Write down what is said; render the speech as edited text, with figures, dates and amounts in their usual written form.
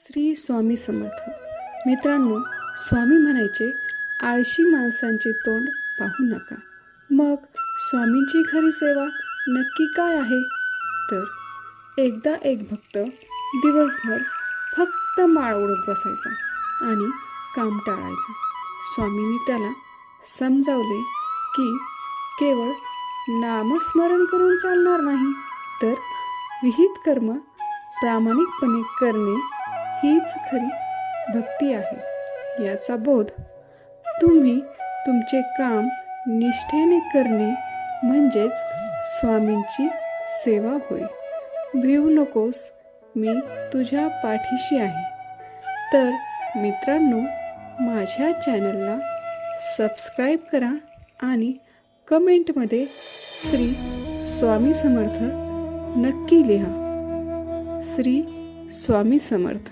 श्री स्वामी समर्थ. मित्रांनो, स्वामी म्हणायचे, आळशी माणसांचे तोंड पाहू नका. मग स्वामींची खरी सेवा नक्की काय आहे? तर एकदा एक भक्त दिवसभर फक्त माळ ओढत बसायचा आणि काम टाळायचा. स्वामींनी त्याला समजावले की केवळ नामस्मरण करून चालणार नाही, तर विहित कर्म प्रामाणिकपणे करणे हीच खरी भक्ती आहे. याचा बोध तुम्ही तुमचे काम निष्ठेने करणे म्हणजेच स्वामींची सेवा होय. भिवू नकोस, मी तुझ्या पाठीशी आहे. तर मित्रांनो, माझ्या चॅनलला सबस्क्राईब करा आणि कमेंटमध्ये श्री स्वामी समर्थ नक्की लिहा. श्री स्वामी समर्थ.